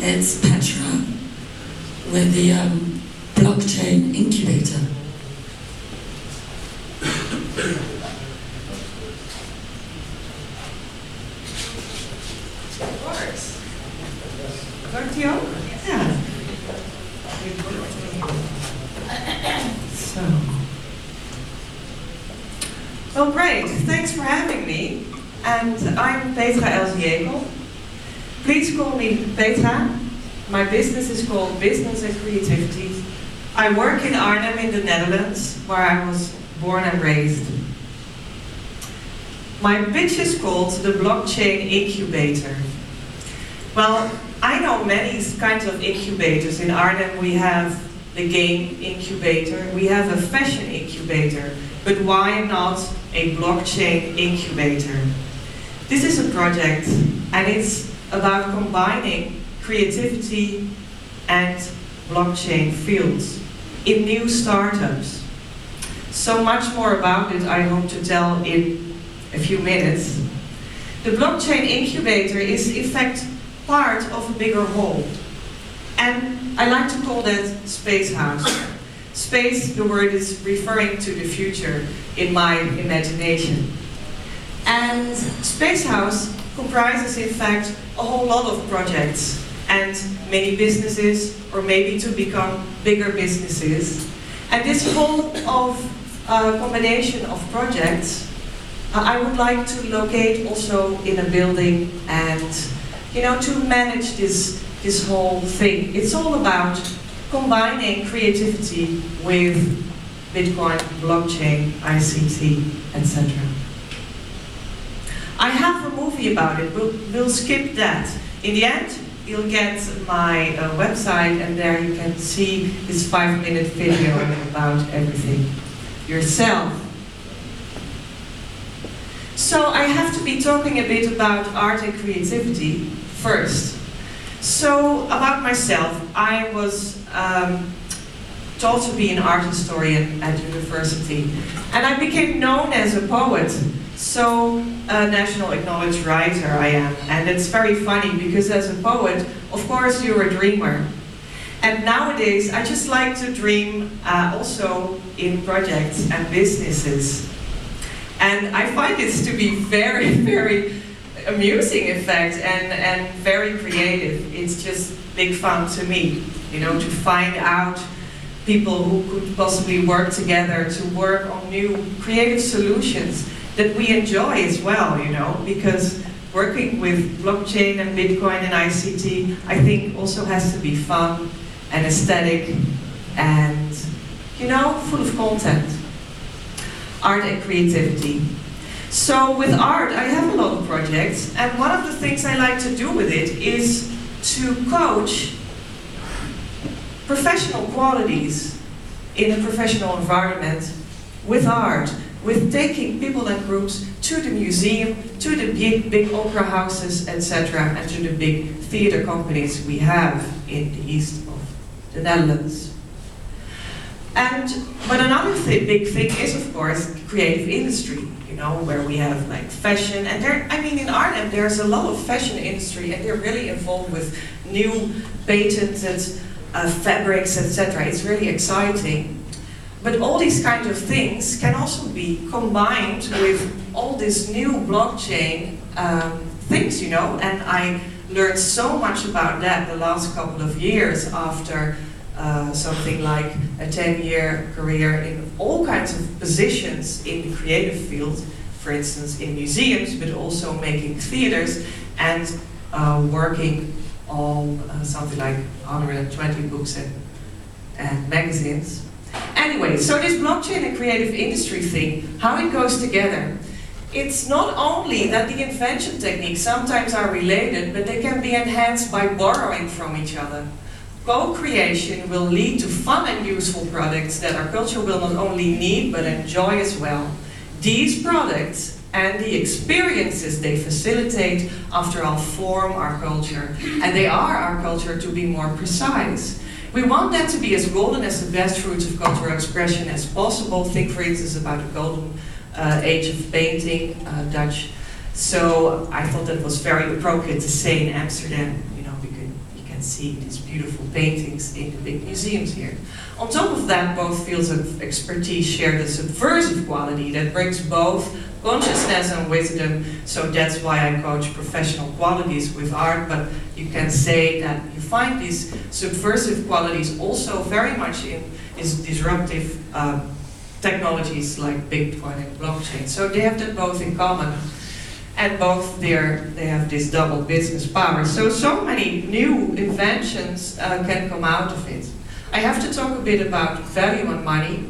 It's Petra with the blockchain incubator. Of course. Werkt die ook? Ja. So. Well, great. Thanks for having me. And I'm Petra Elziekel. Please call me Petra. My business is called Business and Creativity. I work in Arnhem in the Netherlands, where I was born and raised. My pitch is called the Blockchain Incubator. Well, I know many kinds of incubators. In Arnhem we have the game incubator, we have a fashion incubator, but why not a blockchain incubator? This is a project and it's about combining creativity and blockchain fields in new startups. So much more about it I hope to tell in a few minutes. The blockchain incubator is in fact part of a bigger whole. And I like to call that Space House. Space, the word is referring to the future in my imagination. And Space House comprises in fact a whole lot of projects and many businesses, or maybe to become bigger businesses. And this whole of combination of projects I would like to locate also in a building and to manage this whole thing. It's all about combining creativity with Bitcoin, blockchain, ICT, etc. I have a movie about it, we'll skip that. In the end, you'll get my website and there you can see this 5-minute video about everything yourself. So I have to be talking a bit about art and creativity first. So about myself, I was taught to be an art historian at university, and I became known as a poet. So a national acknowledged writer I am, and it's very funny because as a poet, of course you're a dreamer. And nowadays I just like to dream also in projects and businesses. And I find this to be very, very amusing in fact, and very creative. It's just big fun to me, to find out people who could possibly work together to work on new creative solutions that we enjoy as well, because working with blockchain and Bitcoin and ICT, I think also has to be fun and aesthetic and, full of content. Art and creativity. So with art, I have a lot of projects, and one of the things I like to do with it is to coach professional qualities in a professional environment with art, with taking people and groups to the museum, to the big opera houses, etc., and to the big theater companies we have in the east of the Netherlands. But another big thing is, of course, creative industry, where we have like fashion, and in Arnhem there's a lot of fashion industry, and they're really involved with new patented fabrics, etc. It's really exciting. But all these kinds of things can also be combined with all this new blockchain things, and I learned so much about that the last couple of years after something like a 10-year career in all kinds of positions in the creative field, for instance in museums, but also making theaters and working on something like 120 books and magazines. Anyway, so this blockchain and creative industry thing, how it goes together. It's not only that the invention techniques sometimes are related, but they can be enhanced by borrowing from each other. Co-creation will lead to fun and useful products that our culture will not only need but enjoy as well. These products and the experiences they facilitate, after all, form our culture, and they are our culture to be more precise. We want that to be as golden as the best fruits of cultural expression as possible. Think, for instance, about the golden age of painting, Dutch. So I thought that was very appropriate to say in Amsterdam, you know, because you can see these beautiful paintings in the big museums here. On top of that, both fields of expertise share the subversive quality that brings both consciousness and wisdom, so that's why I coach professional qualities with art, but you can say that you find these subversive qualities also very much in disruptive technologies like Bitcoin and blockchain. So they have that both in common, and both they have this double business power. So many new inventions can come out of it. I have to talk a bit about value and money.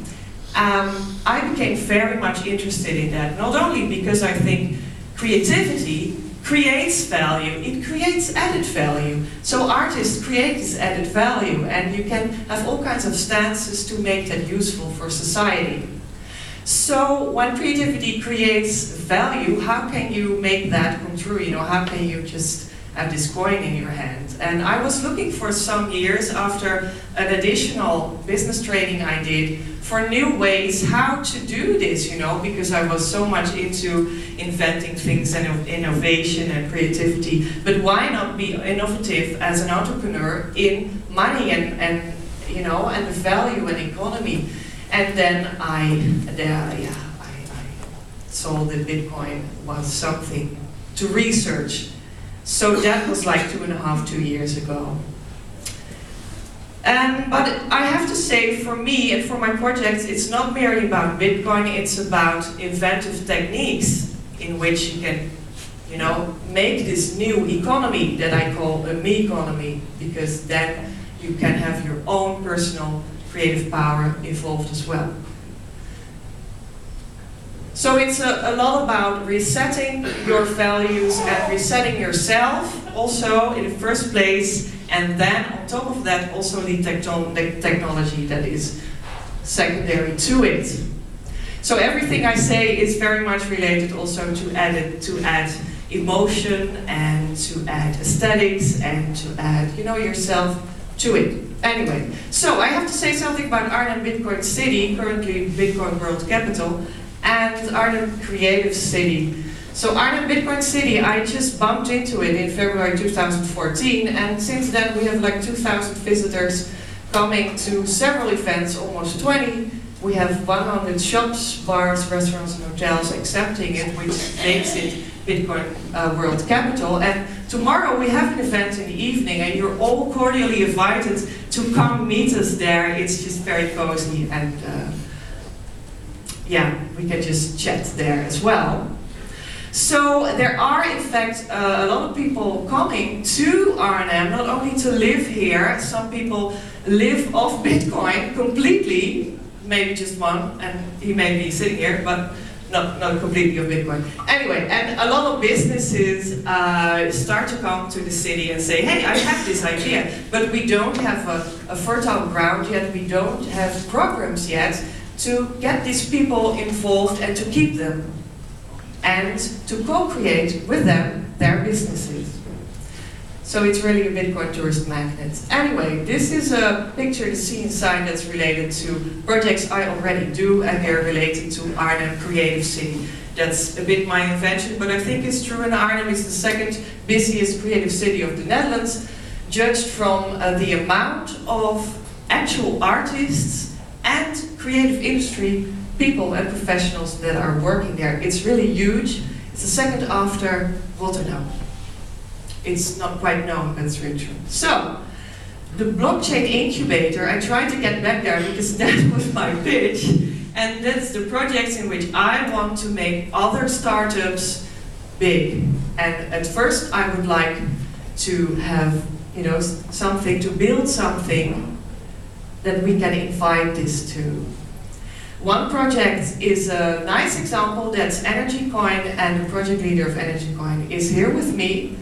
I became very much interested in that, not only because I think creativity creates value, it creates added value. So artists create this added value, and you can have all kinds of stances to make that useful for society. So when creativity creates value, how can you make that come true? You know, how can you just have this coin in your hand? And I was looking for some years after an additional business training I did for new ways how to do this, you know, because I was so much into inventing things and innovation and creativity. But why not be innovative as an entrepreneur in money and you know, and the value and economy? And then I saw that Bitcoin was something to research. So that was like 2 years ago. But I have to say, for me and for my projects, it's not merely about Bitcoin, it's about inventive techniques in which you can, you know, make this new economy that I call a me economy, because then you can have your own personal creative power involved as well. So it's a lot about resetting your values and resetting yourself also in the first place, and then on top of that also the technology that is secondary to it. So everything I say is very much related also to add emotion and to add aesthetics and to add, you know, yourself to it. Anyway, so I have to say something about Arnhem Bitcoin City, currently Bitcoin World Capital, and Arnhem Creative City. So Arnhem Bitcoin City, I just bumped into it in February 2014, and since then we have like 2,000 visitors coming to several events, almost 20. We have 100 shops, bars, restaurants and hotels accepting it, which makes it Bitcoin World Capital. And tomorrow we have an event in the evening, and you're all cordially invited to come meet us there. It's just very cozy, and yeah, we can just chat there as well. So there are in fact a lot of people coming to Arnhem, not only to live here. Some people live off Bitcoin completely, maybe just one, and he may be sitting here, but not completely of Bitcoin. Anyway, and a lot of businesses start to come to the city and say, hey, I have this idea, but we don't have a fertile ground yet, we don't have programs yet to get these people involved and to keep them, and to co-create with them their businesses. So it's really a Bitcoin tourist magnet. Anyway, this is a picture to see inside that's related to projects I already do, and they're related to Arnhem Creative City. That's a bit my invention, but I think it's true, and Arnhem is the second busiest creative city of the Netherlands, judged from the amount of actual artists and creative industry people and professionals that are working there. It's really huge. It's the second after Rotterdam. It's not quite known, but it's really true. So, the blockchain incubator, I tried to get back there because that was my pitch. And that's the projects in which I want to make other startups big. And at first I would like to have, you know, something, to build something that we can invite this to. One project is a nice example, that's Energy Coin, and the project leader of Energy Coin is here with me.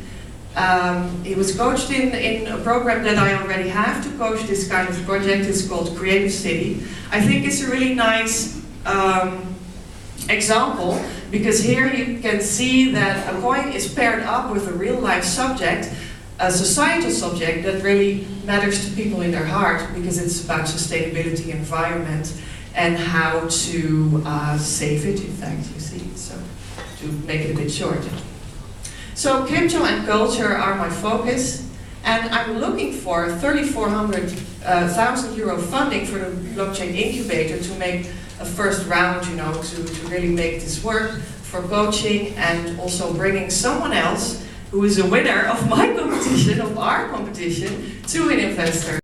He was coached in a program that I already have to coach this kind of project. It's called Creative City. I think it's a really nice example, because here you can see that a coin is paired up with a real life subject, a societal subject that really matters to people in their heart, because it's about sustainability, environment. and how to save it, in fact, you see, so to make it a bit shorter. So crypto and culture are my focus, and I'm looking for 3,400,000 euro funding for the blockchain incubator to make a first round, you know, to really make this work, for coaching, and also bringing someone else who is a winner of my competition, of our competition, to an investor.